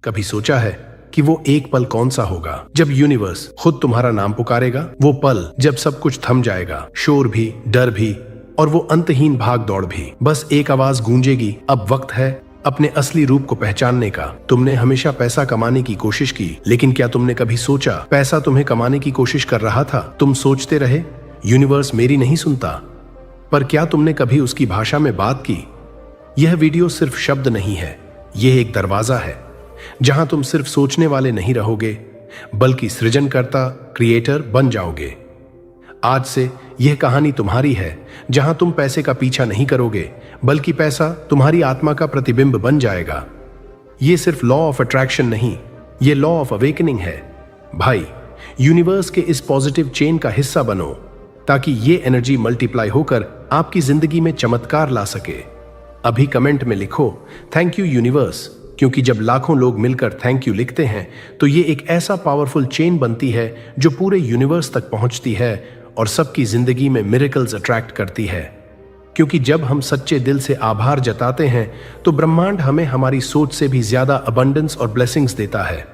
कभी सोचा है कि वो एक पल कौन सा होगा जब यूनिवर्स खुद तुम्हारा नाम पुकारेगा? वो पल जब सब कुछ थम जाएगा, शोर भी, डर भी और वो अंतहीन भाग दौड़ भी। बस एक आवाज गूंजेगी, अब वक्त है अपने असली रूप को पहचानने का। तुमने हमेशा पैसा कमाने की कोशिश की, लेकिन क्या तुमने कभी सोचा पैसा तुम्हें कमाने की कोशिश कर रहा था? तुम सोचते रहे यूनिवर्स मेरी नहीं सुनता, पर क्या तुमने कभी उसकी भाषा में बात की? यह वीडियो सिर्फ शब्द नहीं है, यह एक दरवाजा है जहां तुम सिर्फ सोचने वाले नहीं रहोगे, बल्कि सृजनकर्ता, क्रिएटर बन जाओगे। आज से यह कहानी तुम्हारी है, जहां तुम पैसे का पीछा नहीं करोगे, बल्कि पैसा तुम्हारी आत्मा का प्रतिबिंब बन जाएगा। यह सिर्फ लॉ ऑफ अट्रैक्शन नहीं, यह लॉ ऑफ अवेकनिंग है। भाई, यूनिवर्स के इस पॉजिटिव चेन का हिस्सा बनो, ताकि ये एनर्जी मल्टीप्लाई होकर आपकी जिंदगी में चमत्कार ला सके। अभी कमेंट में लिखो थैंक यू यूनिवर्स, क्योंकि जब लाखों लोग मिलकर थैंक यू लिखते हैं तो ये एक ऐसा पावरफुल चेन बनती है जो पूरे यूनिवर्स तक पहुंचती है और सबकी जिंदगी में मिरेकल्स अट्रैक्ट करती है। क्योंकि जब हम सच्चे दिल से आभार जताते हैं तो ब्रह्मांड हमें हमारी सोच से भी ज्यादा अबंडेंस और ब्लेसिंग्स देता है।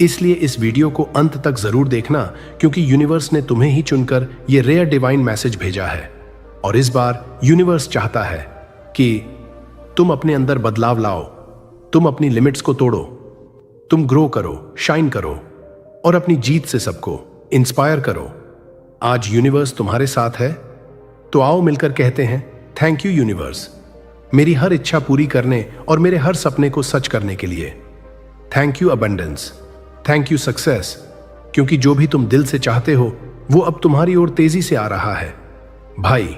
इसलिए इस वीडियो को अंत तक जरूर देखना, क्योंकि यूनिवर्स ने तुम्हें ही चुनकर ये रेयर डिवाइन मैसेज भेजा है। और इस बार यूनिवर्स चाहता है कि तुम अपने अंदर बदलाव लाओ, तुम अपनी लिमिट्स को तोड़ो, तुम ग्रो करो, शाइन करो और अपनी जीत से सबको इंस्पायर करो। आज यूनिवर्स तुम्हारे साथ है, तो आओ मिलकर कहते हैं थैंक यू यूनिवर्स, मेरी हर इच्छा पूरी करने और मेरे हर सपने को सच करने के लिए। Thank you abundance, thank you success, क्योंकि जो भी तुम दिल से चाहते हो वो अब तुम्हारी ओर तेजी से आ रहा है। भाई,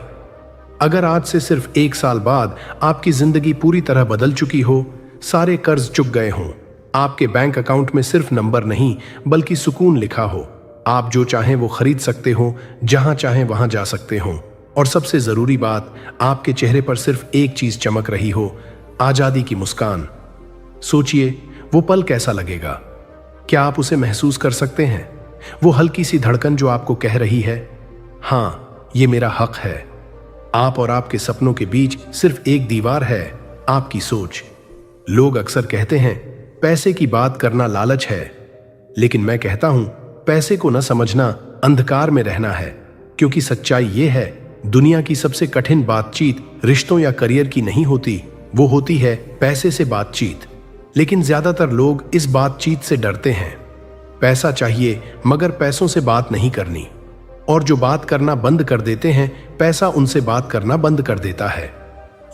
अगर आज से सिर्फ 1 साल बाद आपकी जिंदगी पूरी तरह बदल चुकी हो, सारे कर्ज चुक गए हों, आपके बैंक अकाउंट में सिर्फ नंबर नहीं बल्कि सुकून लिखा हो, आप जो चाहें वो खरीद सकते हो, जहां चाहें वहां जा सकते हो, और सबसे जरूरी बात, आपके चेहरे पर सिर्फ एक चीज चमक रही हो, आजादी की मुस्कान। सोचिए वो पल कैसा लगेगा। क्या आप उसे महसूस कर सकते हैं? वो हल्की सी धड़कन जो आपको कह रही है हां, ये मेरा हक है। आप और आपके सपनों के बीच सिर्फ एक दीवार है, आपकी सोच। लोग अक्सर कहते हैं पैसे की बात करना लालच है, लेकिन मैं कहता हूं पैसे को न समझना अंधकार में रहना है। क्योंकि सच्चाई ये है, दुनिया की सबसे कठिन बातचीत रिश्तों या करियर की नहीं होती, वो होती है पैसे से बातचीत। लेकिन ज्यादातर लोग इस बातचीत से डरते हैं। पैसा चाहिए मगर पैसों से बात नहीं करनी, और जो बात करना बंद कर देते हैं पैसा उनसे बात करना बंद कर देता है।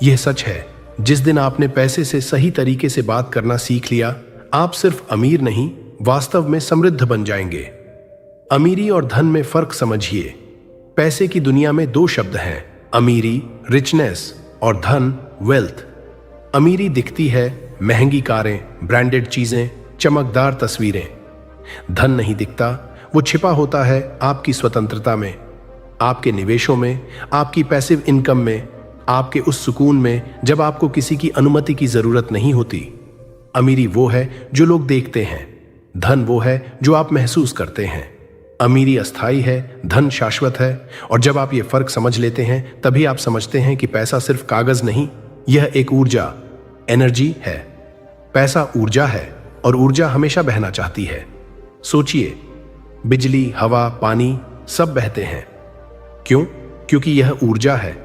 यह सच है, जिस दिन आपने पैसे से सही तरीके से बात करना सीख लिया, आप सिर्फ अमीर नहीं, वास्तव में समृद्ध बन जाएंगे। अमीरी और धन में फर्क समझिए। पैसे की दुनिया में 2 शब्द हैं, अमीरी रिचनेस और धन वेल्थ। अमीरी दिखती है महंगी कारें, ब्रांडेड चीजें, चमकदार तस्वीरें। धन नहीं दिखता, वो छिपा होता है आपकी स्वतंत्रता में, आपके निवेशों में, आपकी पैसिव इनकम में, आपके उस सुकून में जब आपको किसी की अनुमति की जरूरत नहीं होती। अमीरी वो है जो लोग देखते हैं, धन वो है जो आप महसूस करते हैं। अमीरी अस्थाई है, धन शाश्वत है, और जब आप ये फर्क समझ लेते हैं तभी आप समझते हैं कि पैसा सिर्फ कागज नहीं, यह एक ऊर्जा, एनर्जी है। पैसा ऊर्जा है और ऊर्जा हमेशा बहना चाहती है। सोचिए, बिजली, हवा, पानी सब बहते हैं। क्यों? क्योंकि यह ऊर्जा है।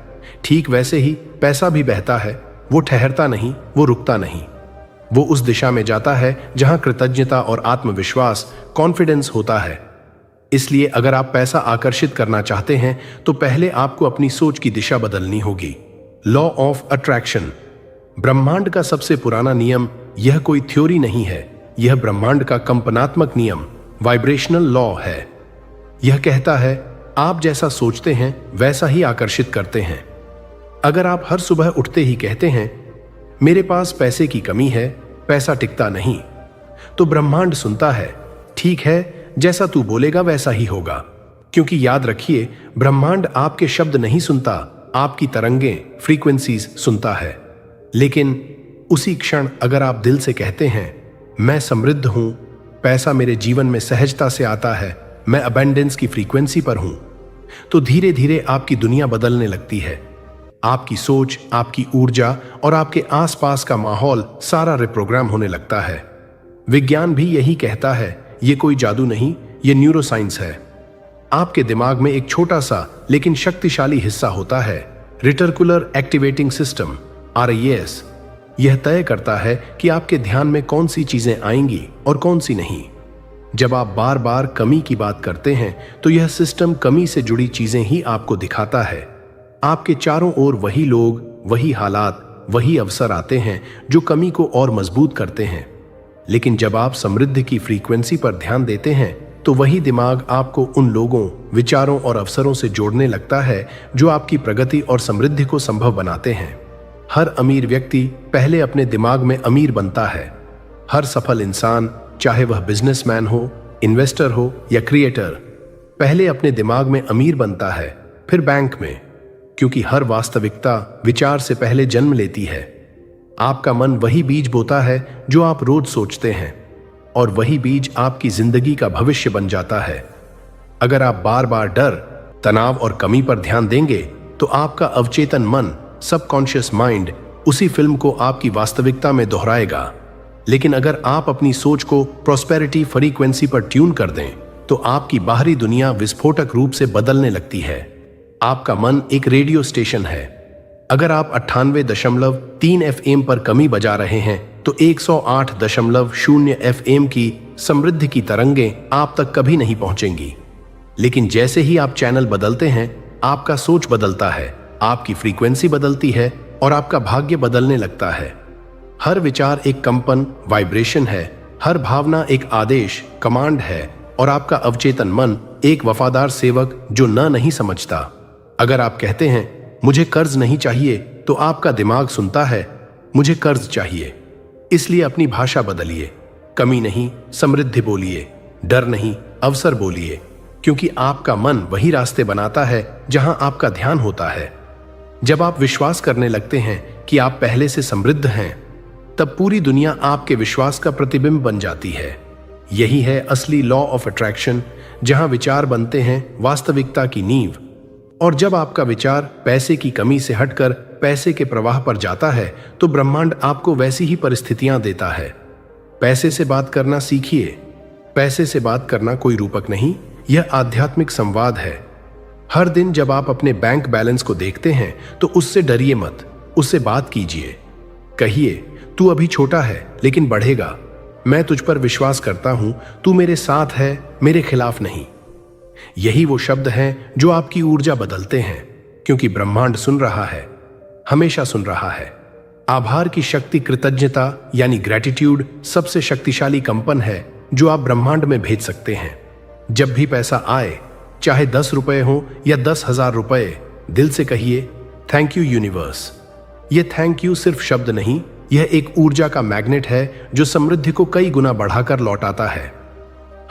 ठीक वैसे ही पैसा भी बहता है, वो ठहरता नहीं, वो रुकता नहीं, वो उस दिशा में जाता है जहां कृतज्ञता और आत्मविश्वास, कॉन्फिडेंस होता है। इसलिए अगर आप पैसा आकर्षित करना चाहते हैं तो पहले आपको अपनी सोच की दिशा बदलनी होगी। लॉ ऑफ अट्रैक्शन, ब्रह्मांड का सबसे पुराना नियम, यह कोई थ्योरी नहीं है, यह ब्रह्मांड का कंपनात्मक नियम, वाइब्रेशनल लॉ है। यह कहता है आप जैसा सोचते हैं वैसा ही आकर्षित करते हैं। अगर आप हर सुबह उठते ही कहते हैं मेरे पास पैसे की कमी है, पैसा टिकता नहीं, तो ब्रह्मांड सुनता है, ठीक है, जैसा तू बोलेगा वैसा ही होगा। क्योंकि याद रखिए, ब्रह्मांड आपके शब्द नहीं सुनता, आपकी तरंगें, फ्रीक्वेंसीज सुनता है। लेकिन उसी क्षण अगर आप दिल से कहते हैं मैं समृद्ध हूं, पैसा मेरे जीवन में सहजता से आता है, मैं अबंडेंस की फ्रीक्वेंसी पर हूं, तो धीरे धीरे आपकी दुनिया बदलने लगती है। आपकी सोच, आपकी ऊर्जा और आपके आसपास का माहौल सारा रिप्रोग्राम होने लगता है। विज्ञान भी यही कहता है, ये कोई जादू नहीं, ये न्यूरोसाइंस है। आपके दिमाग में एक छोटा सा लेकिन शक्तिशाली हिस्सा होता है, रेटिकुलर एक्टिवेटिंग सिस्टम, RAS। यह तय करता है कि आपके ध्यान में कौन सी चीजें आएंगी और कौन सी नहीं। जब आप बार बार कमी की बात करते हैं तो यह सिस्टम कमी से जुड़ी चीजें ही आपको दिखाता है। आपके चारों ओर वही लोग, वही हालात, वही अवसर आते हैं जो कमी को और मजबूत करते हैं। लेकिन जब आप समृद्धि की फ्रीक्वेंसी पर ध्यान देते हैं तो वही दिमाग आपको उन लोगों, विचारों और अवसरों से जोड़ने लगता है जो आपकी प्रगति और समृद्धि को संभव बनाते हैं। हर अमीर व्यक्ति पहले अपने दिमाग में अमीर बनता है। हर सफल इंसान, चाहे वह बिजनेसमैन हो, इन्वेस्टर हो या क्रिएटर, पहले अपने दिमाग में अमीर बनता है, फिर बैंक में, क्योंकि हर वास्तविकता विचार से पहले जन्म लेती है। आपका मन वही बीज बोता है जो आप रोज सोचते हैं, और वही बीज आपकी जिंदगी का भविष्य बन जाता है। अगर आप बार बार डर, तनाव और कमी पर ध्यान देंगे तो आपका अवचेतन मन, सबकॉन्शियस माइंड, उसी फिल्म को आपकी वास्तविकता में दोहराएगा। लेकिन अगर आप अपनी सोच को प्रॉस्पेरिटी फ्रीक्वेंसी पर ट्यून कर दें तो आपकी बाहरी दुनिया विस्फोटक रूप से बदलने लगती है। आपका मन एक रेडियो स्टेशन है। अगर आप 98.3 FM पर कमी बजा रहे हैं तो 108.0 FM की समृद्धि की तरंगें आप तक कभी नहीं पहुंचेंगी। लेकिन जैसे ही आप चैनल बदलते हैं, आपका सोच बदलता है, आपकी फ्रीक्वेंसी बदलती है और आपका भाग्य बदलने लगता है। हर विचार एक कंपन, वाइब्रेशन है, हर भावना एक आदेश, कमांड है, और आपका अवचेतन मन एक वफादार सेवक जो नहीं समझता। अगर आप कहते हैं मुझे कर्ज नहीं चाहिए तो आपका दिमाग सुनता है मुझे कर्ज चाहिए। इसलिए अपनी भाषा बदलिए, कमी नहीं समृद्धि बोलिए, डर नहीं अवसर बोलिए, क्योंकि आपका मन वही रास्ते बनाता है जहां आपका ध्यान होता है। जब आप विश्वास करने लगते हैं कि आप पहले से समृद्ध हैं, तब पूरी दुनिया आपके विश्वास का प्रतिबिंब बन जाती है। यही है असली लॉ ऑफ अट्रैक्शन, जहां विचार बनते हैं वास्तविकता की नींव। और जब आपका विचार पैसे की कमी से हटकर पैसे के प्रवाह पर जाता है तो ब्रह्मांड आपको वैसी ही परिस्थितियां देता है। पैसे से बात करना सीखिए। पैसे से बात करना कोई रूपक नहीं, यह आध्यात्मिक संवाद है। हर दिन जब आप अपने बैंक बैलेंस को देखते हैं तो उससे डरिए मत, उससे बात कीजिए। कहिए, तू अभी छोटा है लेकिन बढ़ेगा। मैं तुझ पर विश्वास करता हूं, तू मेरे साथ है, मेरे खिलाफ नहीं। यही वो शब्द हैं जो आपकी ऊर्जा बदलते हैं, क्योंकि ब्रह्मांड सुन रहा है, हमेशा सुन रहा है। आभार की शक्ति, कृतज्ञता यानी ग्रेटिट्यूड, सबसे शक्तिशाली कंपन है जो आप ब्रह्मांड में भेज सकते हैं। जब भी पैसा आए, चाहे 10 रुपए हो या 10,000 रुपए, दिल से कहिए थैंक यू यूनिवर्स। यह थैंक यू सिर्फ शब्द नहीं, यह एक ऊर्जा का मैग्नेट है जो समृद्धि को कई गुना बढ़ाकर लौटाता है।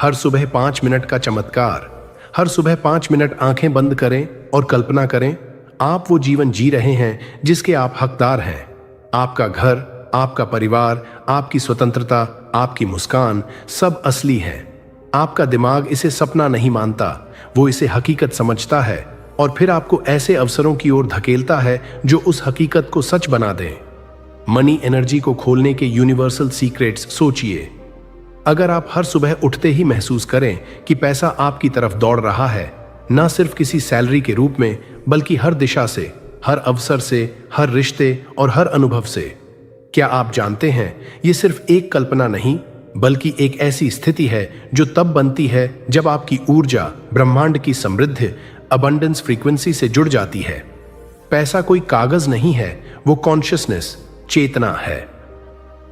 हर सुबह 5 मिनट का चमत्कार। हर सुबह 5 मिनट आंखें बंद करें और कल्पना करें आप वो जीवन जी रहे हैं जिसके आप हकदार हैं। आपका घर, आपका परिवार, आपकी स्वतंत्रता, आपकी मुस्कान, सब असली है। आपका दिमाग इसे सपना नहीं मानता, वो इसे हकीकत समझता है और फिर आपको ऐसे अवसरों की ओर धकेलता है जो उस हकीकत को सच बना दें। मनी एनर्जी को खोलने के यूनिवर्सल सीक्रेट्स सोचिए। अगर आप हर सुबह उठते ही महसूस करें कि पैसा आपकी तरफ दौड़ रहा है, ना सिर्फ किसी सैलरी के रूप में, बल्कि हर दिशा से, हर अवसर से, हर रिश्ते और हर अनुभव से। क्या आप जानते हैं, ये सिर्फ एक कल्पना नहीं, बल्कि एक ऐसी स्थिति है जो तब बनती है जब आपकी ऊर्जा ब्रह्मांड की समृद्धि, अबंडेंस फ्रीक्वेंसी से जुड़ जाती है। पैसा कोई कागज नहीं है, वो कॉन्शियसनेस, चेतना है।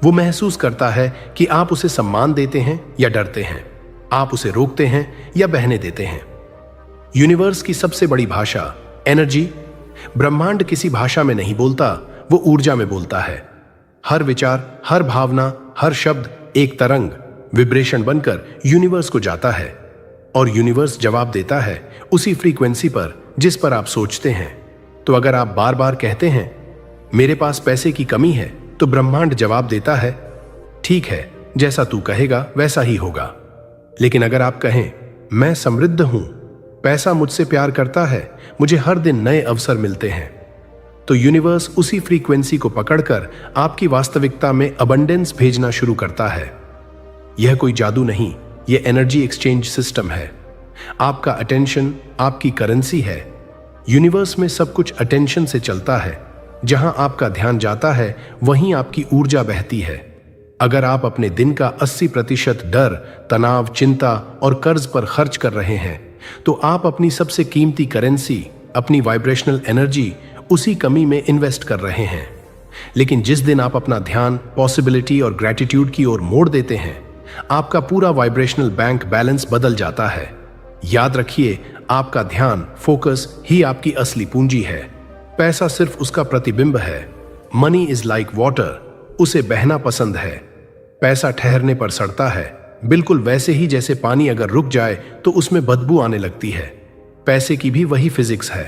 वो महसूस करता है कि आप उसे सम्मान देते हैं या डरते हैं, आप उसे रोकते हैं या बहने देते हैं। यूनिवर्स की सबसे बड़ी भाषा एनर्जी। ब्रह्मांड किसी भाषा में नहीं बोलता, वो ऊर्जा में बोलता है। हर विचार, हर भावना, हर शब्द एक तरंग, विब्रेशन बनकर यूनिवर्स को जाता है और यूनिवर्स जवाब देता है उसी फ्रीक्वेंसी पर जिस पर आप सोचते हैं। तो अगर आप बार बार कहते हैं मेरे पास पैसे की कमी है, तो ब्रह्मांड जवाब देता है ठीक है, जैसा तू कहेगा वैसा ही होगा। लेकिन अगर आप कहें मैं समृद्ध हूं, पैसा मुझसे प्यार करता है, मुझे हर दिन नए अवसर मिलते हैं, तो यूनिवर्स उसी फ्रीक्वेंसी को पकड़कर आपकी वास्तविकता में अबंडेंस भेजना शुरू करता है। यह कोई जादू नहीं, यह एनर्जी एक्सचेंज सिस्टम है। आपका अटेंशन आपकी करेंसी है। यूनिवर्स में सब कुछ अटेंशन से चलता है। जहां आपका ध्यान जाता है वहीं आपकी ऊर्जा बहती है। अगर आप अपने दिन का 80% डर, तनाव, चिंता और कर्ज पर खर्च कर रहे हैं, तो आप अपनी सबसे कीमती करेंसी, अपनी वाइब्रेशनल एनर्जी उसी कमी में इन्वेस्ट कर रहे हैं। लेकिन जिस दिन आप अपना ध्यान पॉसिबिलिटी और ग्रैटिट्यूड की ओर मोड़ देते हैं, आपका पूरा वाइब्रेशनल बैंक बैलेंस बदल जाता है। याद रखिए, आपका ध्यान, फोकस ही आपकी असली पूंजी है। पैसा सिर्फ उसका प्रतिबिंब है। मनी इज लाइक वाटर, उसे बहना पसंद है। पैसा ठहरने पर सड़ता है, बिल्कुल वैसे ही जैसे पानी अगर रुक जाए तो उसमें बदबू आने लगती है। पैसे की भी वही फिजिक्स है।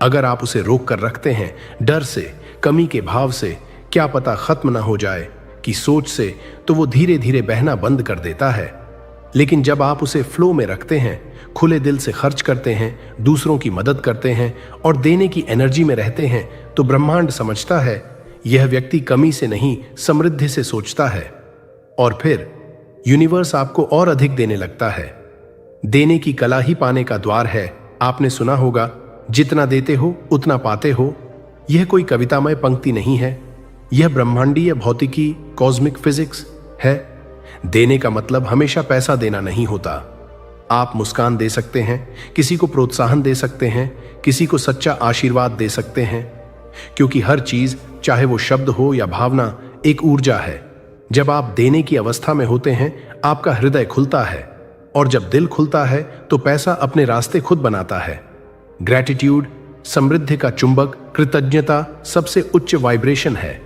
अगर आप उसे रोक कर रखते हैं, डर से, कमी के भाव से, क्या पता खत्म ना हो जाए कि सोच से, तो वो धीरे धीरे बहना बंद कर देता है। लेकिन जब आप उसे फ्लो में रखते हैं, खुले दिल से खर्च करते हैं, दूसरों की मदद करते हैं और देने की एनर्जी में रहते हैं, तो ब्रह्मांड समझता है यह व्यक्ति कमी से नहीं, समृद्धि से सोचता है। और फिर यूनिवर्स आपको और अधिक देने लगता है। देने की कला ही पाने का द्वार है। आपने सुना होगा, जितना देते हो उतना पाते हो। यह कोई कवितामय पंक्ति नहीं है, यह ब्रह्मांडीय भौतिकी, कॉस्मिक फिजिक्स है। देने का मतलब हमेशा पैसा देना नहीं होता। आप मुस्कान दे सकते हैं, किसी को प्रोत्साहन दे सकते हैं, किसी को सच्चा आशीर्वाद दे सकते हैं, क्योंकि हर चीज, चाहे वो शब्द हो या भावना, एक ऊर्जा है। जब आप देने की अवस्था में होते हैं, आपका हृदय खुलता है, और जब दिल खुलता है तो पैसा अपने रास्ते खुद बनाता है। ग्रैटिट्यूड समृद्धि का चुंबक, कृतज्ञता सबसे उच्च वाइब्रेशन है।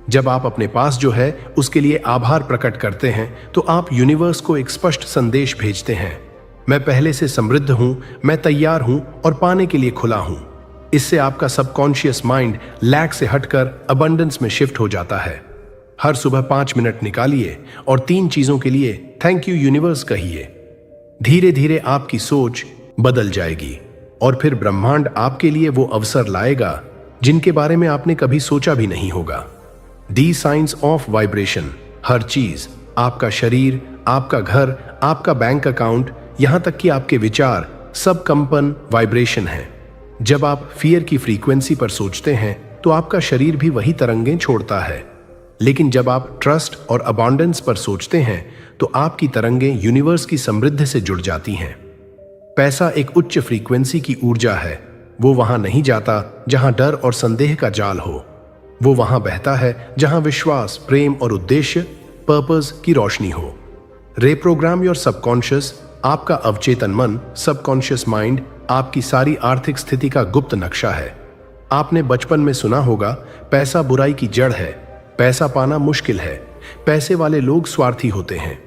जब आप अपने पास जो है उसके लिए आभार प्रकट करते हैं, तो आप यूनिवर्स को एक स्पष्ट संदेश भेजते हैं, मैं पहले से समृद्ध हूं, मैं तैयार हूं और पाने के लिए खुला हूं। इससे आपका सबकॉन्शियस माइंड लैक से हटकर अबंडेंस में शिफ्ट हो जाता है। हर सुबह 5 मिनट निकालिए और 3 चीजों के लिए थैंक यू यूनिवर्स कहिए। धीरे धीरे आपकी सोच बदल जाएगी और फिर ब्रह्मांड आपके लिए वो अवसर लाएगा जिनके बारे में आपने कभी सोचा भी नहीं होगा। The science of vibration. हर चीज, आपका शरीर, आपका घर, आपका बैंक अकाउंट, यहां तक कि आपके विचार, सब कंपन वाइब्रेशन है। जब आप फियर की फ्रीक्वेंसी पर सोचते हैं तो आपका शरीर भी वही तरंगें छोड़ता है। लेकिन जब आप ट्रस्ट और अबंडेंस पर सोचते हैं तो आपकी तरंगें यूनिवर्स की समृद्धि से जुड़ जाती हैं। पैसा एक उच्च फ्रीक्वेंसी की ऊर्जा है। वो वहां नहीं जाता जहां डर और संदेह का जाल हो। वो वहां बहता है जहां विश्वास, प्रेम और उद्देश्य, पर्पस की रोशनी हो। रेप्रोग्राम योर सबकॉन्शियस। आपका अवचेतन मन, सबकॉन्शियस माइंड, आपकी सारी आर्थिक स्थिति का गुप्त नक्शा है। आपने बचपन में सुना होगा, पैसा बुराई की जड़ है, पैसा पाना मुश्किल है, पैसे वाले लोग स्वार्थी होते हैं।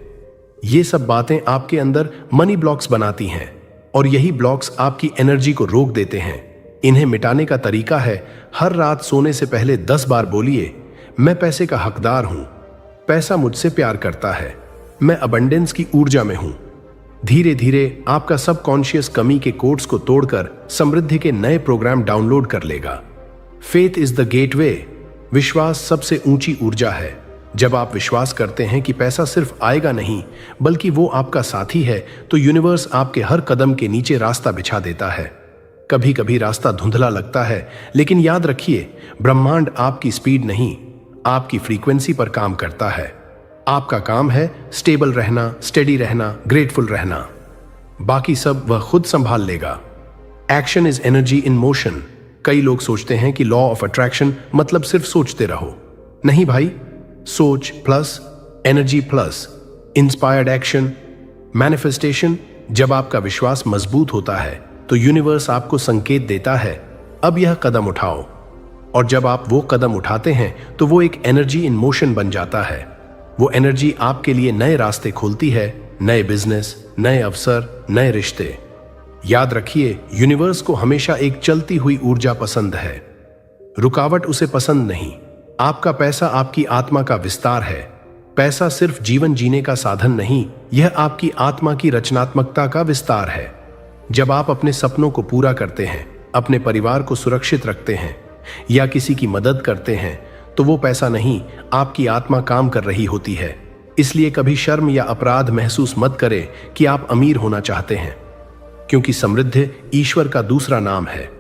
ये सब बातें आपके अंदर मनी ब्लॉक्स बनाती हैं और यही ब्लॉक्स आपकी एनर्जी को रोक देते हैं। इन्हें मिटाने का तरीका है, हर रात सोने से पहले 10 बार बोलिए, मैं पैसे का हकदार हूं, पैसा मुझसे प्यार करता है, मैं अबंडेंस की ऊर्जा में हूं। धीरे धीरे आपका सबकॉन्शियस कमी के कोड्स को तोड़कर समृद्धि के नए प्रोग्राम डाउनलोड कर लेगा। Faith is the gateway. विश्वास सबसे ऊंची ऊर्जा है। जब आप विश्वास करते हैं कि पैसा सिर्फ आएगा नहीं, बल्कि वो आपका साथी है, तो यूनिवर्स आपके हर कदम के नीचे रास्ता बिछा देता है। कभी कभी रास्ता धुंधला लगता है, लेकिन याद रखिए, ब्रह्मांड आपकी स्पीड नहीं, आपकी फ्रीक्वेंसी पर काम करता है। आपका काम है स्टेबल रहना, स्टेडी रहना, ग्रेटफुल रहना। बाकी सब वह खुद संभाल लेगा। Action is energy in motion. कई लोग सोचते हैं कि लॉ ऑफ अट्रैक्शन मतलब सिर्फ सोचते रहो। नहीं भाई, सोच plus energy plus inspired action, manifestation. जब आपका विश्वास मजबूत होता है तो यूनिवर्स आपको संकेत देता है, अब यह कदम उठाओ। और जब आप वो कदम उठाते हैं तो वो एक एनर्जी इन मोशन बन जाता है। वो एनर्जी आपके लिए नए रास्ते खोलती है, नए बिजनेस, नए अवसर, नए रिश्ते। याद रखिए, यूनिवर्स को हमेशा एक चलती हुई ऊर्जा पसंद है, रुकावट उसे पसंद नहीं। आपका पैसा आपकी आत्मा का विस्तार है। पैसा सिर्फ जीवन जीने का साधन नहीं, यह आपकी आत्मा की रचनात्मकता का विस्तार है। जब आप अपने सपनों को पूरा करते हैं, अपने परिवार को सुरक्षित रखते हैं या किसी की मदद करते हैं, तो वो पैसा नहीं, आपकी आत्मा काम कर रही होती है। इसलिए कभी शर्म या अपराध महसूस मत करें कि आप अमीर होना चाहते हैं, क्योंकि समृद्धि ईश्वर का दूसरा नाम है।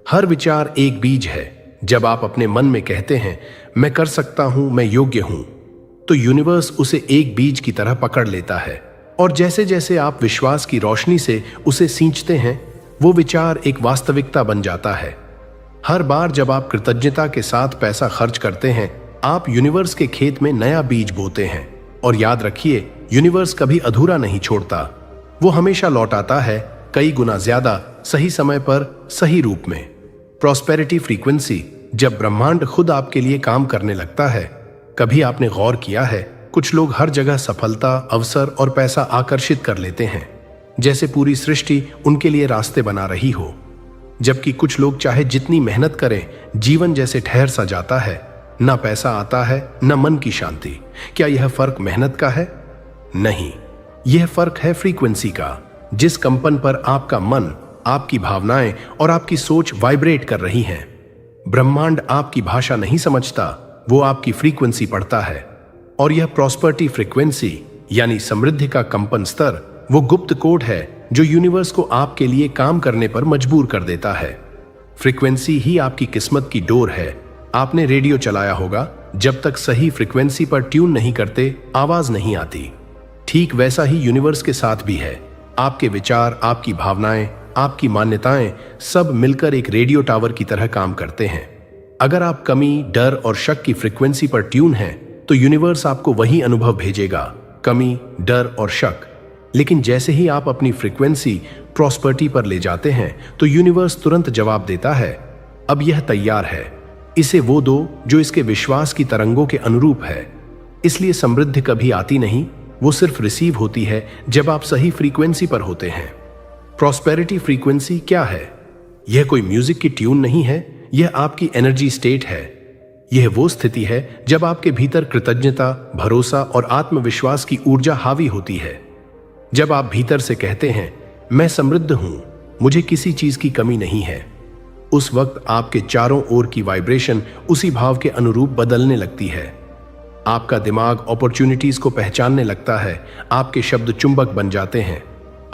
हर विचार एक बीज है। जब आप अपने मन में कहते हैं मैं कर सकता हूं, मैं योग्य हूं, तो यूनिवर्स उसे एक बीज की तरह पकड़ लेता है, और जैसे जैसे आप विश्वास की रोशनी से उसे सींचते हैं, वो विचार एक वास्तविकता बन जाता है। हर बार जब आप कृतज्ञता के साथ पैसा खर्च करते हैं, आप यूनिवर्स के खेत में नया बीज बोते हैं। और याद रखिए, यूनिवर्स कभी अधूरा नहीं छोड़ता, वो हमेशा लौटाता है कई गुना ज्यादा, सही समय पर, सही रूप में। प्रॉस्पेरिटी फ्रीक्वेंसी, जब ब्रह्मांड खुद आपके लिए काम करने लगता है। कभी आपने गौर किया है, कुछ लोग हर जगह सफलता, अवसर और पैसा आकर्षित कर लेते हैं, जैसे पूरी सृष्टि उनके लिए रास्ते बना रही हो, जबकि कुछ लोग चाहे जितनी मेहनत करें, जीवन जैसे ठहर सा जाता है, ना पैसा आता है, ना मन की शांति। क्या यह फर्क मेहनत का है? नहीं, यह फर्क है फ्रीक्वेंसी का। जिस कंपन पर आपका मन, आपकी भावनाएं और आपकी सोच वाइब्रेट कर रही हैं। ब्रह्मांड आपकी भाषा नहीं समझता, वो आपकी फ्रीक्वेंसी पढ़ता है। और यह प्रॉस्पेरिटी फ्रीक्वेंसी यानी समृद्धि का कंपन स्तर, वो गुप्त कोड है जो यूनिवर्स को आपके लिए काम करने पर मजबूर कर देता है। फ्रीक्वेंसी ही आपकी किस्मत की डोर है। आपने रेडियो चलाया होगा, जब तक सही फ्रीक्वेंसी पर ट्यून नहीं करते, आवाज नहीं आती। ठीक वैसा ही यूनिवर्स के साथ भी है। आपके विचार, आपकी भावनाएं, आपकी मान्यताएं सब मिलकर एक रेडियो टावर की तरह काम करते हैं। अगर आप कमी, डर और शक की फ्रीक्वेंसी पर ट्यून हैं, तो यूनिवर्स आपको वही अनुभव भेजेगा, कमी, डर और शक। लेकिन जैसे ही आप अपनी फ्रीक्वेंसी प्रॉस्पेरिटी पर ले जाते हैं, तो यूनिवर्स तुरंत जवाब देता है, अब यह तैयार है, इसे वो दो जो इसके विश्वास की तरंगों के अनुरूप है। इसलिए समृद्धि कभी आती नहीं, वो सिर्फ रिसीव होती है जब आप सही फ्रीक्वेंसी पर होते हैं। प्रॉस्पेरिटी फ्रीक्वेंसी क्या है? यह कोई म्यूजिक की ट्यून नहीं है, यह आपकी एनर्जी स्टेट है। यह वो स्थिति है जब आपके भीतर कृतज्ञता, भरोसा और आत्मविश्वास की ऊर्जा हावी होती है। जब आप भीतर से कहते हैं मैं समृद्ध हूं, मुझे किसी चीज की कमी नहीं है, उस वक्त आपके चारों ओर की वाइब्रेशन उसी भाव के अनुरूप बदलने लगती है। आपका दिमाग अपॉर्चुनिटीज को पहचानने लगता है, आपके शब्द चुंबक बन जाते हैं,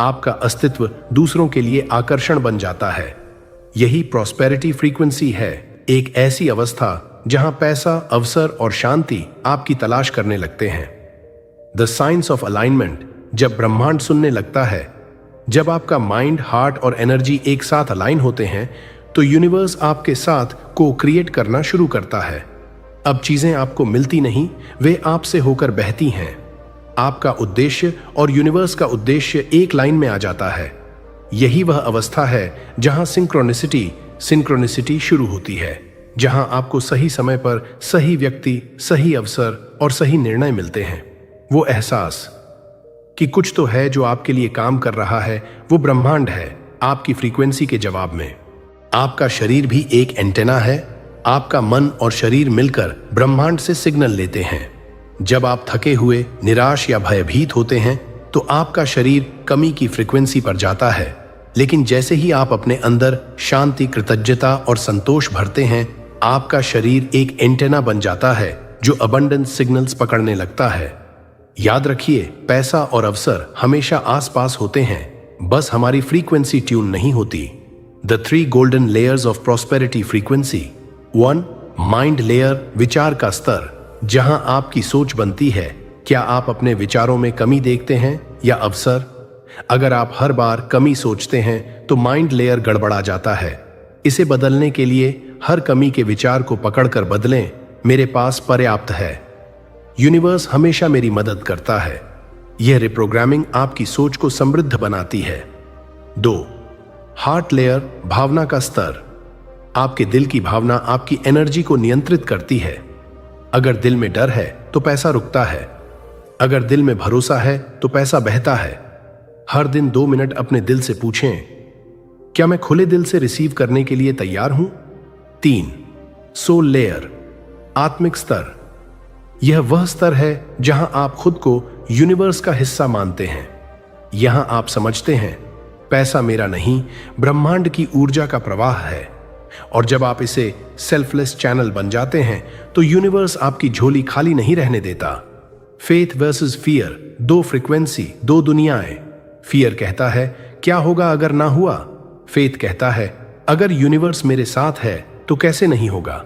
आपका अस्तित्व दूसरों के लिए आकर्षण बन जाता है। यही प्रॉस्पेरिटी फ्रीक्वेंसी है, एक ऐसी अवस्था जहां पैसा, अवसर और शांति आपकी तलाश करने लगते हैं। द साइंस ऑफ अलाइनमेंट, जब ब्रह्मांड सुनने लगता है, जब आपका माइंड, हार्ट और एनर्जी एक साथ अलाइन होते हैं, तो यूनिवर्स आपके साथ को क्रिएट करना शुरू करता है। अब चीजें आपको मिलती नहीं, वे आपसे होकर बहती हैं। आपका उद्देश्य और यूनिवर्स का उद्देश्य एक लाइन में आ जाता है। यही वह अवस्था है जहां सिंक्रोनिसिटी शुरू होती है, जहां आपको सही समय पर सही व्यक्ति, सही अवसर और सही निर्णय मिलते हैं। वो एहसास कि कुछ तो है जो आपके लिए काम कर रहा है, वो ब्रह्मांड है आपकी फ्रीक्वेंसी के जवाब में। आपका शरीर भी एक एंटेना है। आपका मन और शरीर मिलकर ब्रह्मांड से सिग्नल लेते हैं। जब आप थके हुए, निराश या भयभीत होते हैं, तो आपका शरीर कमी की फ्रीक्वेंसी पर जाता है। लेकिन जैसे ही आप अपने अंदर शांति, कृतज्ञता और संतोष भरते हैं, आपका शरीर एक एंटेना बन जाता है जो अबंडेंस सिग्नल्स पकड़ने लगता है। याद रखिए, पैसा और अवसर हमेशा आसपास होते हैं, बस हमारी फ्रीक्वेंसी ट्यून नहीं होती। The 3 golden layers of prosperity frequency. 1. Mind layer, विचार का स्तर, जहां आपकी सोच बनती है। क्या आप अपने विचारों में कमी देखते हैं या अवसर? अगर आप हर बार कमी सोचते हैं, तो माइंड लेयर गड़बड़ा जाता है। इसे बदलने के लिए हर कमी के विचार को पकड़कर बदलें, मेरे पास पर्याप्त है, यूनिवर्स हमेशा मेरी मदद करता है। यह रिप्रोग्रामिंग आपकी सोच को समृद्ध बनाती है। 2. हार्ट लेयर, भावना का स्तर, आपके दिल की भावना आपकी एनर्जी को नियंत्रित करती है। अगर दिल में डर है तो पैसा रुकता है, अगर दिल में भरोसा है तो पैसा बहता है। हर दिन 2 मिनट अपने दिल से पूछें, क्या मैं खुले दिल से रिसीव करने के लिए तैयार हूं? 3. सोल लेयर, आत्मिक स्तर, यह वह स्तर है जहां आप खुद को यूनिवर्स का हिस्सा मानते हैं। यहां आप समझते हैं पैसा मेरा नहीं, ब्रह्मांड की ऊर्जा का प्रवाह है। और जब आप इसे सेल्फलेस चैनल बन जाते हैं, तो यूनिवर्स आपकी झोली खाली नहीं रहने देता, फेथ वर्सेस फियर, दो फ्रीक्वेंसी, दो दुनियाएं। फियर कहता है क्या होगा अगर ना हुआ, फेथ कहता है अगर यूनिवर्स मेरे साथ है तो कैसे नहीं होगा।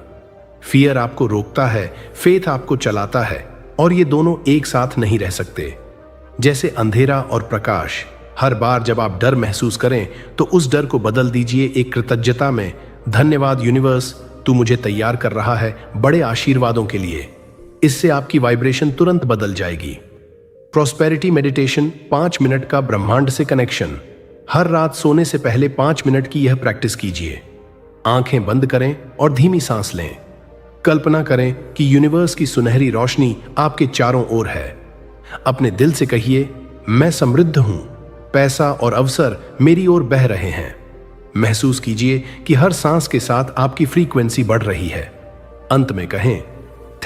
फियर आपको रोकता है, फेथ आपको चलाता है, और ये दोनों एक साथ नहीं रह सकते। जैसे अंधेरा और प्रकाश। हर बार जब आप डर महसूस करें तो उस डर को बदल दीजिए एक कृतज्ञता में, धन्यवाद यूनिवर्स, तू मुझे तैयार कर रहा है बड़े आशीर्वादों के लिए। इससे आपकी वाइब्रेशन तुरंत बदल जाएगी। प्रॉस्पेरिटी मेडिटेशन, 5 मिनट का ब्रह्मांड से कनेक्शन। हर रात सोने से पहले 5 मिनट की यह प्रैक्टिस कीजिए। आंखें बंद करें और धीमी सांस लें। कल्पना करें कि यूनिवर्स की सुनहरी रोशनी आपके चारों ओर है। अपने दिल से कहिए, मैं समृद्ध हूं, पैसा और अवसर मेरी ओर बह रहे हैं। महसूस कीजिए कि हर सांस के साथ आपकी फ्रीक्वेंसी बढ़ रही है। अंत में कहें,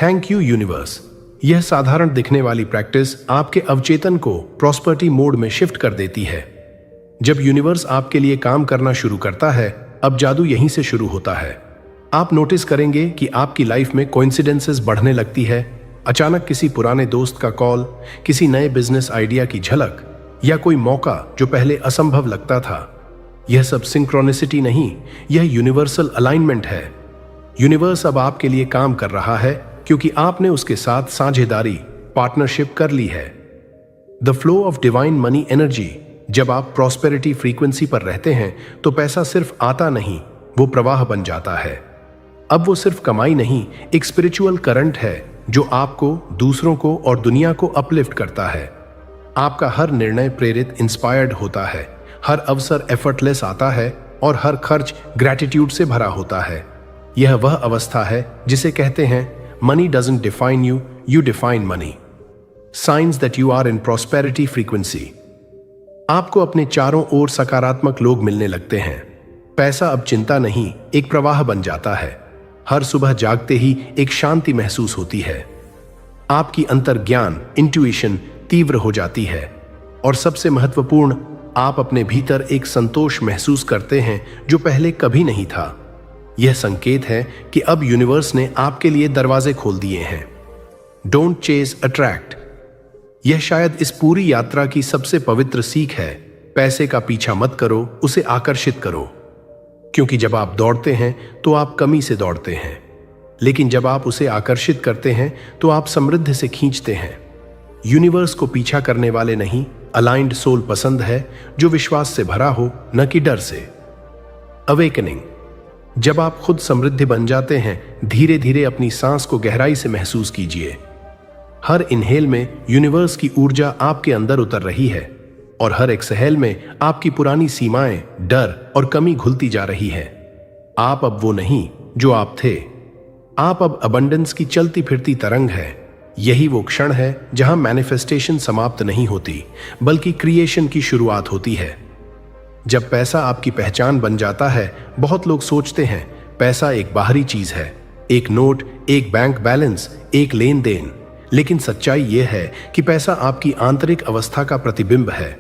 थैंक यू यूनिवर्स। यह साधारण दिखने वाली प्रैक्टिस आपके अवचेतन को प्रॉस्पेरिटी मोड में शिफ्ट कर देती है। जब यूनिवर्स आपके लिए काम करना शुरू करता है, अब जादू यहीं से शुरू होता है। आप नोटिस करेंगे कि आपकी लाइफ में कोइंसिडेंसेस बढ़ने लगती है। अचानक किसी पुराने दोस्त का कॉल, किसी नए बिजनेस आइडिया की झलक, या कोई मौका जो पहले असंभव लगता था। यह सब सिंक्रोनिसिटी नहीं, यह यूनिवर्सल अलाइनमेंट है। यूनिवर्स अब आपके लिए काम कर रहा है क्योंकि आपने उसके साथ साझेदारी, पार्टनरशिप कर ली है। The flow of divine money energy. जब आप प्रॉस्पेरिटी फ्रीक्वेंसी पर रहते हैं तो पैसा सिर्फ आता नहीं, वो प्रवाह बन जाता है। अब वो सिर्फ कमाई नहीं, एक स्पिरिचुअल करंट है जो आपको, दूसरों को और दुनिया को अपलिफ्ट करता है। आपका हर निर्णय प्रेरित, इंस्पायर्ड होता है। हर अवसर एफर्टलेस आता है और हर खर्च ग्रैटिट्यूड से भरा होता है। यह वह अवस्था है जिसे कहते हैं money doesn't define you, you define money. Since that you are in prosperity frequency. आपको अपने चारों ओर सकारात्मक लोग मिलने लगते हैं। पैसा अब चिंता नहीं, एक प्रवाह बन जाता है। हर सुबह जागते ही एक शांति महसूस होती है। आपकी अंतर्ज्ञान, इंट्यूइशन तीव्र हो जाती है, और सबसे महत्वपूर्ण, आप अपने भीतर एक संतोष महसूस करते हैं जो पहले कभी नहीं था। यह संकेत है कि अब यूनिवर्स ने आपके लिए दरवाजे खोल दिए हैं। Don't chase, attract. यह शायद इस पूरी यात्रा की सबसे पवित्र सीख है। पैसे का पीछा मत करो, उसे आकर्षित करो। क्योंकि जब आप दौड़ते हैं तो आप कमी से दौड़ते हैं, लेकिन जब आप उसे आकर्षित करते हैं तो आप समृद्ध से खींचते हैं। यूनिवर्स को पीछा करने वाले नहीं, अलाइंड सोल पसंद है जो विश्वास से भरा हो, न कि डर से। अवेकनिंग। जब आप खुद समृद्ध बन जाते हैं, धीरे धीरे अपनी सांस को गहराई से महसूस कीजिए। हर इनहेल में यूनिवर्स की ऊर्जा आपके अंदर उतर रही है, और हर एक्सहेल में आपकी पुरानी सीमाएं, डर और कमी घुलती जा रही है। आप अब वो नहीं जो आप थे। आप अब अबंडेंस की चलती फिरती तरंग है। यही वो क्षण है जहां मैनिफेस्टेशन समाप्त नहीं होती, बल्कि क्रिएशन की शुरुआत होती है। जब पैसा आपकी पहचान बन जाता है, बहुत लोग सोचते हैं पैसा एक बाहरी चीज है, एक नोट, एक बैंक बैलेंस, एक लेन देन। लेकिन सच्चाई यह है कि पैसा आपकी आंतरिक अवस्था का प्रतिबिंब है।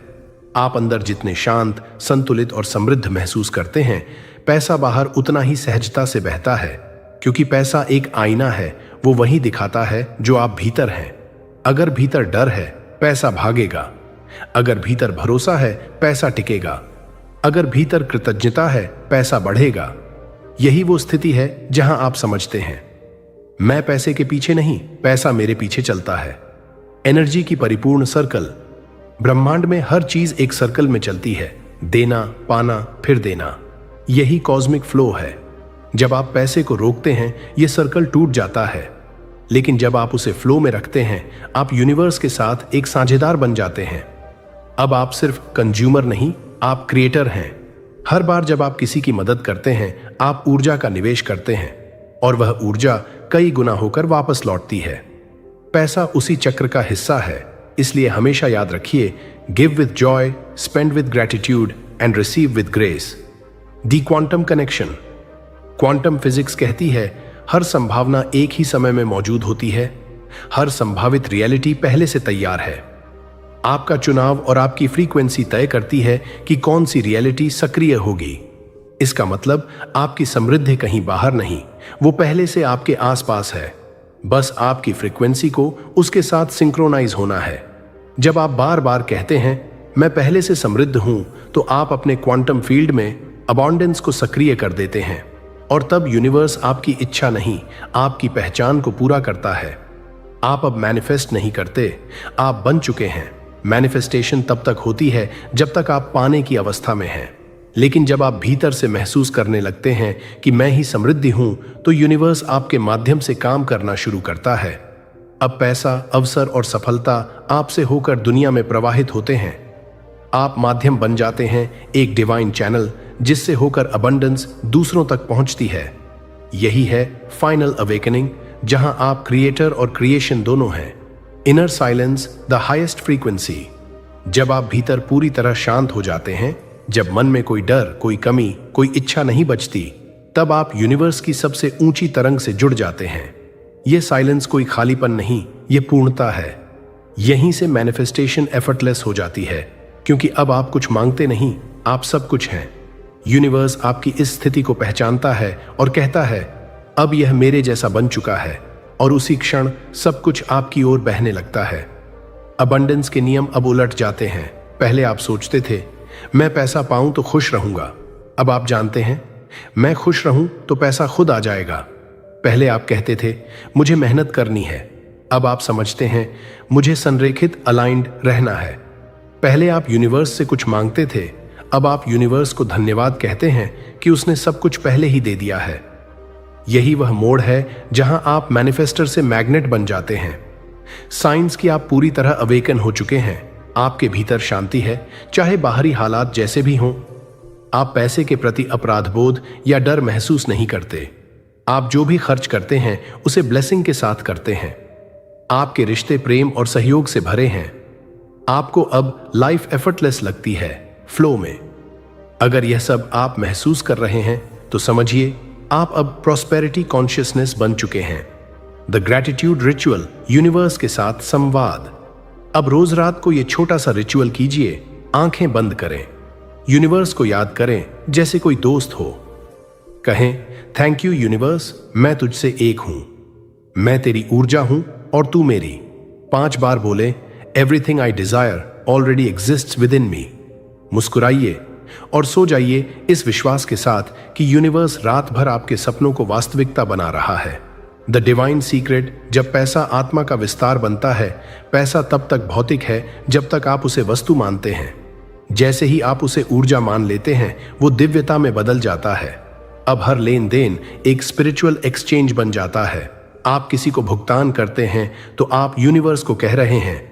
आप अंदर जितने शांत, संतुलित और समृद्ध महसूस करते हैं, पैसा बाहर उतना ही सहजता से बहता है। क्योंकि पैसा एक आईना है, वो वही दिखाता है जो आप भीतर हैं। अगर भीतर डर है, पैसा भागेगा। अगर भीतर भरोसा है, पैसा टिकेगा। अगर भीतर कृतज्ञता है, पैसा बढ़ेगा। यही वो स्थिति है जहां आप समझते हैं, मैं पैसे के पीछे नहीं, पैसा मेरे पीछे चलता है। एनर्जी की परिपूर्ण सर्कल। ब्रह्मांड में हर चीज एक सर्कल में चलती है, देना, पाना, फिर देना। यही कॉस्मिक फ्लो है। जब आप पैसे को रोकते हैं, यह सर्कल टूट जाता है। लेकिन जब आप उसे फ्लो में रखते हैं, आप यूनिवर्स के साथ एक साझेदार बन जाते हैं। अब आप सिर्फ कंज्यूमर नहीं, आप क्रिएटर हैं। हर बार जब आप किसी की मदद करते हैं, आप ऊर्जा का निवेश करते हैं, और वह ऊर्जा कई गुना होकर वापस लौटती है। पैसा उसी चक्र का हिस्सा है, इसलिए हमेशा याद रखिए, give with Joy, spend with gratitude and receive with grace. The quantum connection. Quantum physics कहती है हर संभावना एक ही समय में मौजूद होती है। हर संभावित रियलिटी पहले से तैयार है। आपका चुनाव और आपकी फ्रीक्वेंसी तय करती है कि कौन सी रियलिटी सक्रिय होगी। इसका मतलब आपकी समृद्धि कहीं बाहर नहीं, वो पहले से आपके आसपास है। बस आपकी फ्रीक्वेंसी को उसके साथ सिंक्रोनाइज होना है। जब आप बार बार कहते हैं मैं पहले से समृद्ध हूं, तो आप अपने क्वांटम फील्ड में अबॉन्डेंस को सक्रिय कर देते हैं, और तब यूनिवर्स आपकी इच्छा नहीं, आपकी पहचान को पूरा करता है। आप अब मैनिफेस्ट नहीं करते, आप बन चुके हैं। मैनिफेस्टेशन तब तक होती है जब तक आप पाने की अवस्था में हैं, लेकिन जब आप भीतर से महसूस करने लगते हैं कि मैं ही समृद्धि हूं, तो यूनिवर्स आपके माध्यम से काम करना शुरू करता है। अब पैसा, अवसर और सफलता आपसे होकर दुनिया में प्रवाहित होते हैं। आप माध्यम बन जाते हैं, एक डिवाइन चैनल जिससे होकर अबंडेंस दूसरों तक पहुंचती है। यही है फाइनल अवेकनिंग, जहां आप क्रिएटर और क्रिएशन दोनों हैं। Inner silence, the highest frequency. जब आप भीतर पूरी तरह शांत हो जाते हैं, जब मन में कोई डर, कोई कमी, कोई इच्छा नहीं बचती, तब आप यूनिवर्स की सबसे ऊंची तरंग से जुड़ जाते हैं। यह साइलेंस कोई खालीपन नहीं, यह पूर्णता है। यहीं से मैनिफेस्टेशन एफर्टलेस हो जाती है, क्योंकि अब आप कुछ मांगते नहीं, आप सब कुछ हैं। यूनिवर्स आपकी इस स्थिति को पहचानता है और कहता है अब यह मेरे जैसा बन चुका है, और उसी क्षण सब कुछ आपकी ओर बहने लगता है। अबंडेंस के नियम अब उलट जाते हैं। पहले आप सोचते थे मैं पैसा पाऊं तो खुश रहूंगा, अब आप जानते हैं मैं खुश रहूं तो पैसा खुद आ जाएगा। पहले आप कहते थे मुझे मेहनत करनी है, अब आप समझते हैं मुझे संरेखित, अलाइंड रहना है। पहले आप यूनिवर्स से कुछ मांगते थे, अब आप यूनिवर्स को धन्यवाद कहते हैं कि उसने सब कुछ पहले ही दे दिया है। यही वह मोड़ है जहां आप मैनिफेस्टर से मैग्नेट बन जाते हैं। साइंस की आप पूरी तरह अवेकन हो चुके हैं। आपके भीतर शांति है, चाहे बाहरी हालात जैसे भी हों। आप पैसे के प्रति अपराध बोध या डर महसूस नहीं करते। आप जो भी खर्च करते हैं उसे ब्लेसिंग के साथ करते हैं। आपके रिश्ते प्रेम और सहयोग से भरे हैं। आपको अब लाइफ एफर्टलेस लगती है, फ्लो में। अगर यह सब आप महसूस कर रहे हैं तो समझिए आप अब प्रॉस्पेरिटी कॉन्शियसनेस बन चुके हैं। द ग्रैटिट्यूड रिचुअल, यूनिवर्स के साथ संवाद। अब रोज रात को यह छोटा सा रिचुअल कीजिए, आंखें बंद करें, यूनिवर्स को याद करें जैसे कोई दोस्त हो। कहें थैंक यू यूनिवर्स, मैं तुझसे एक हूं, मैं तेरी ऊर्जा हूं और तू मेरी। 5 बार बोले everything I desire already exists within me. मुस्कुराइए और सो जाइए इस विश्वास के साथ कि यूनिवर्स रात भर आपके सपनों को वास्तविकता बना रहा है। द डिवाइन सीक्रेट, जब पैसा आत्मा का विस्तार बनता है, पैसा तब तक भौतिक है जब तक आप उसे वस्तु मानते हैं। जैसे ही आप उसे ऊर्जा मान लेते हैं, वो दिव्यता में बदल जाता है। अब हर लेन देन एक स्पिरिचुअल एक्सचेंज बन जाता है। आप किसी को भुगतान करते हैं तो आप यूनिवर्स को कह रहे हैं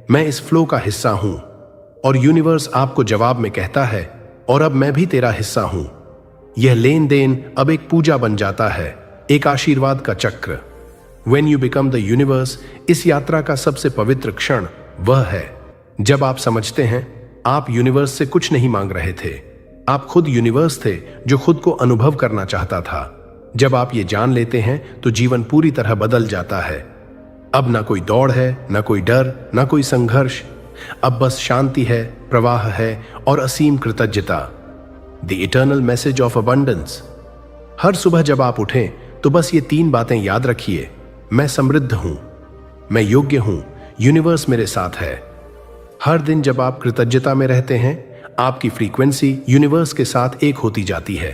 मैं इस फ्लो का हिस्सा हूं, और यूनिवर्स आपको जवाब में कहता है और अब मैं भी तेरा हिस्सा हूं। यह लेन देन अब एक पूजा बन जाता है, एक आशीर्वाद का चक्र। When you become the universe, इस यात्रा का सबसे पवित्र क्षण वह है जब आप समझते हैं आप यूनिवर्स से कुछ नहीं मांग रहे थे, आप खुद यूनिवर्स थे जो खुद को अनुभव करना चाहता था। जब आप ये जान लेते हैं तो जीवन पूरी तरह बदल जाता है। अब ना कोई दौड़ है, ना कोई डर, ना कोई संघर्ष। अब बस शांति है, प्रवाह है और असीम कृतज्ञता। The eternal message of abundance. हर सुबह जब आप उठें तो बस ये 3 बातें याद रखिए। मैं समृद्ध हूं, मैं योग्य हूं, यूनिवर्स मेरे साथ है। हर दिन जब आप कृतज्ञता में रहते हैं, आपकी फ्रीक्वेंसी यूनिवर्स के साथ एक होती जाती है,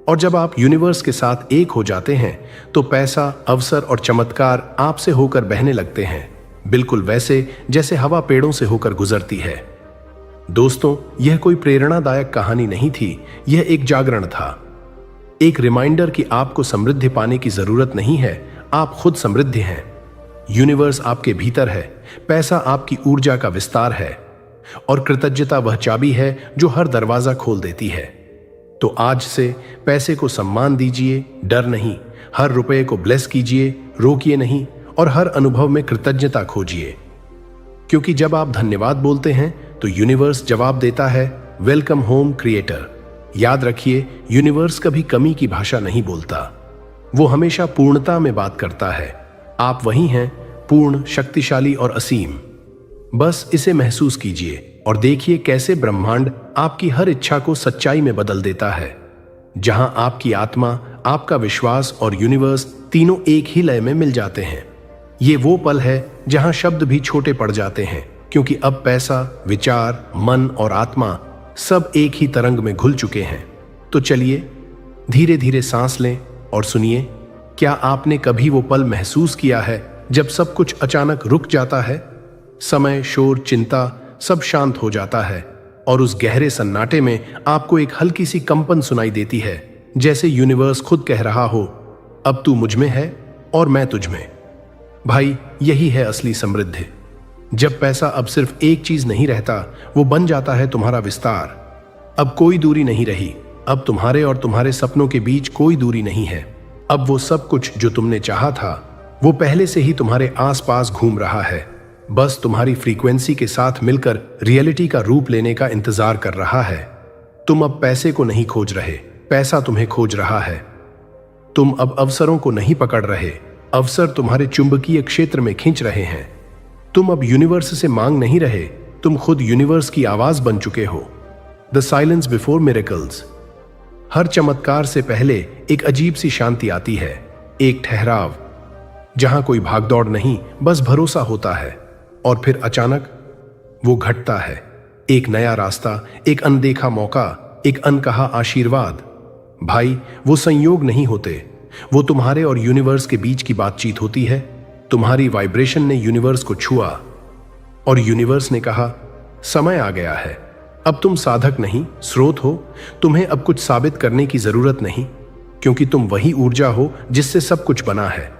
और जब आप यूनिवर्स के साथ एक हो जाते हैं तो पैसा, अवसर और चमत्कार आपसे होकर बहने लगते हैं, बिल्कुल वैसे जैसे हवा पेड़ों से होकर गुजरती है। दोस्तों, यह कोई प्रेरणादायक कहानी नहीं थी, यह एक जागरण था, एक रिमाइंडर कि आपको समृद्धि पाने की जरूरत नहीं है, आप खुद समृद्ध हैं। यूनिवर्स आपके भीतर है, पैसा आपकी ऊर्जा का विस्तार है, और कृतज्ञता वह चाबी है जो हर दरवाजा खोल देती है। तो आज से पैसे को सम्मान दीजिए, डर नहीं। हर रुपए को ब्लेस कीजिए, रोकिए नहीं, और हर अनुभव में कृतज्ञता खोजिए, क्योंकि जब आप धन्यवाद बोलते हैं तो यूनिवर्स जवाब देता है वेलकम होम क्रिएटर। याद रखिए, यूनिवर्स कभी कमी की भाषा नहीं बोलता, वो हमेशा पूर्णता में बात करता है। आप वही हैं, पूर्ण, शक्तिशाली और असीम। बस इसे महसूस कीजिए और देखिए कैसे ब्रह्मांड आपकी हर इच्छा को सच्चाई में बदल देता है। जहां आपकी आत्मा, आपका विश्वास और यूनिवर्स तीनों एक ही लय में मिल जाते हैं। ये वो पल है जहां शब्द भी छोटे पड़ जाते हैं, क्योंकि अब पैसा, विचार, मन और आत्मा सब एक ही तरंग में घुल चुके हैं। तो चलिए धीरे धीरे सांस लें और सुनिए, क्या आपने कभी वो पल महसूस किया है जब सब कुछ अचानक रुक जाता है? समय, शोर, चिंता सब शांत हो जाता है और उस गहरे सन्नाटे में आपको एक हल्की सी कंपन सुनाई देती है, जैसे यूनिवर्स खुद कह रहा हो, अब तू मुझ में है और मैं तुझ में। भाई, यही है असली समृद्धि। जब पैसा अब सिर्फ एक चीज नहीं रहता, वो बन जाता है तुम्हारा विस्तार। अब कोई दूरी नहीं रही, अब तुम्हारे और तुम्हारे सपनों के बीच कोई दूरी नहीं है। अब वो सब कुछ जो तुमने चाहा था, वो पहले से ही तुम्हारे आसपास घूम रहा है, बस तुम्हारी फ्रीक्वेंसी के साथ मिलकर रियलिटी का रूप लेने का इंतजार कर रहा है। तुम अब पैसे को नहीं खोज रहे, पैसा तुम्हें खोज रहा है। तुम अब अवसरों को नहीं पकड़ रहे, अवसर तुम्हारे चुंबकीय क्षेत्र में खींच रहे हैं। तुम अब यूनिवर्स से मांग नहीं रहे, तुम खुद यूनिवर्स की आवाज बन चुके हो। The silence before miracles. हर चमत्कार से पहले एक अजीब सी शांति आती है, एक ठहराव, जहां कोई भागदौड़ नहीं, बस भरोसा होता है। और फिर अचानक वो घटता है, एक नया रास्ता, एक अनदेखा मौका, एक अनकहा आशीर्वाद। भाई, वो संयोग नहीं होते, वो तुम्हारे और यूनिवर्स के बीच की बातचीत होती है। तुम्हारी वाइब्रेशन ने यूनिवर्स को छुआ और यूनिवर्स ने कहा, समय आ गया है। अब तुम साधक नहीं, स्रोत हो। तुम्हें अब कुछ साबित करने की जरूरत नहीं, क्योंकि तुम वही ऊर्जा हो जिससे सब कुछ बना है।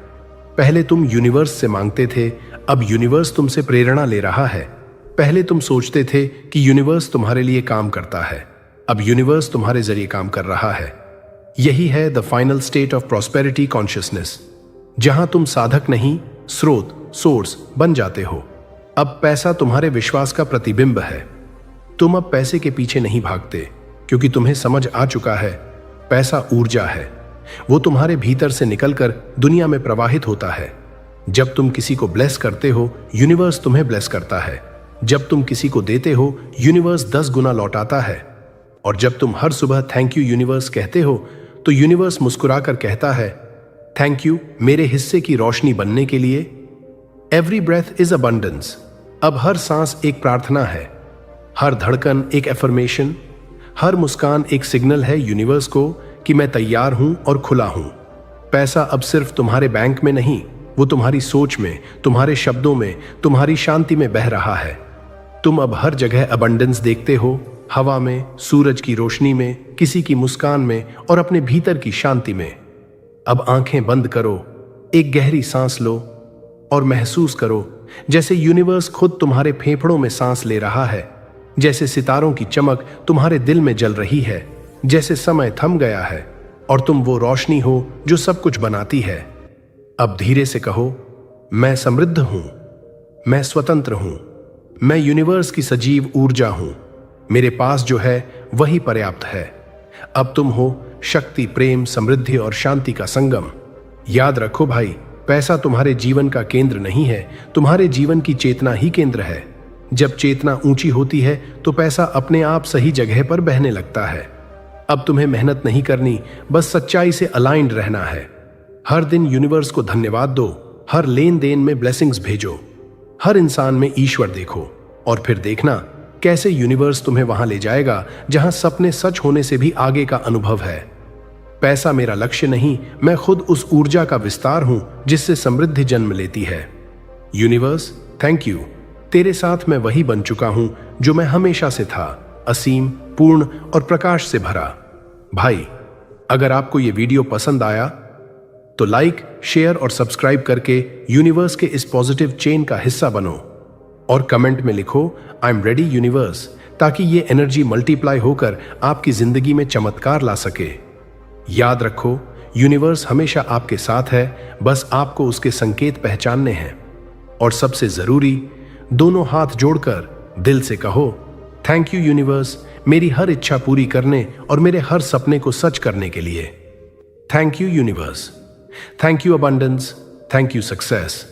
पहले तुम यूनिवर्स से मांगते थे, अब यूनिवर्स तुमसे प्रेरणा ले रहा है। पहले तुम सोचते थे कि यूनिवर्स तुम्हारे लिए काम करता है, अब यूनिवर्स तुम्हारे जरिए काम कर रहा है। यही है the final state of prosperity consciousness, जहां तुम साधक नहीं, स्रोत, सोर्स बन जाते हो। अब पैसा तुम्हारे विश्वास का प्रतिबिंब है। तुम अब पैसे के पीछे नहीं भागते, क्योंकि तुम्हें समझ आ चुका है, पैसा ऊर्जा है। वो तुम्हारे भीतर से निकलकर दुनिया में प्रवाहित होता है। जब तुम किसी को ब्लेस करते हो, यूनिवर्स तुम्हें ब्लेस करता है। जब तुम किसी को देते हो, यूनिवर्स 10 गुना लौटाता है। और जब तुम हर सुबह थैंक यू यूनिवर्स कहते हो, तो यूनिवर्स मुस्कुराकर कहता है, थैंक यू मेरे हिस्से की रोशनी बनने के लिए। Every breath is abundance. अब हर सांस एक प्रार्थना है, हर धड़कन एक एफर्मेशन, हर मुस्कान एक सिग्नल है यूनिवर्स को कि मैं तैयार हूं और खुला हूं। पैसा अब सिर्फ तुम्हारे बैंक में नहीं, वो तुम्हारी सोच में, तुम्हारे शब्दों में, तुम्हारी शांति में बह रहा है। तुम अब हर जगह अबंडेंस देखते हो, हवा में, सूरज की रोशनी में, किसी की मुस्कान में और अपने भीतर की शांति में। अब आंखें बंद करो, एक गहरी सांस लो और महसूस करो जैसे यूनिवर्स खुद तुम्हारे फेफड़ों में सांस ले रहा है, जैसे सितारों की चमक तुम्हारे दिल में जल रही है, जैसे समय थम गया है और तुम वो रोशनी हो जो सब कुछ बनाती है। अब धीरे से कहो, मैं समृद्ध हूं, मैं स्वतंत्र हूं, मैं यूनिवर्स की सजीव ऊर्जा हूं, मेरे पास जो है वही पर्याप्त है। अब तुम हो शक्ति, प्रेम, समृद्धि और शांति का संगम। याद रखो भाई, पैसा तुम्हारे जीवन का केंद्र नहीं है, तुम्हारे जीवन की चेतना ही केंद्र है। जब चेतना ऊंची होती है तो पैसा अपने आप सही जगह पर बहने लगता है। अब तुम्हें मेहनत नहीं करनी, बस सच्चाई से अलाइंड रहना है। हर दिन यूनिवर्स को धन्यवाद दो, हर लेन देन में ब्लेसिंग्स भेजो, हर इंसान में ईश्वर देखो और फिर देखना कैसे यूनिवर्स तुम्हें वहां ले जाएगा जहां सपने सच होने से भी आगे का अनुभव है। पैसा मेरा लक्ष्य नहीं, मैं खुद उस ऊर्जा का विस्तार हूं जिससे समृद्धि जन्म लेती है। यूनिवर्स, थैंक यू, तेरे साथ मैं वही बन चुका हूं जो मैं हमेशा से था, असीम, पूर्ण और प्रकाश से भरा। भाई, अगर आपको ये वीडियो पसंद आया तो लाइक, शेयर और सब्सक्राइब करके यूनिवर्स के इस पॉजिटिव चेन का हिस्सा बनो और कमेंट में लिखो, आई एम रेडी यूनिवर्स, ताकि ये एनर्जी मल्टीप्लाई होकर आपकी जिंदगी में चमत्कार ला सके। याद रखो, यूनिवर्स हमेशा आपके साथ है, बस आपको उसके संकेत पहचानने हैं। और सबसे जरूरी, दोनों हाथ जोड़कर दिल से कहो, थैंक यू यूनिवर्स, मेरी हर इच्छा पूरी करने और मेरे हर सपने को सच करने के लिए। Thank you universe, thank you abundance, thank you success.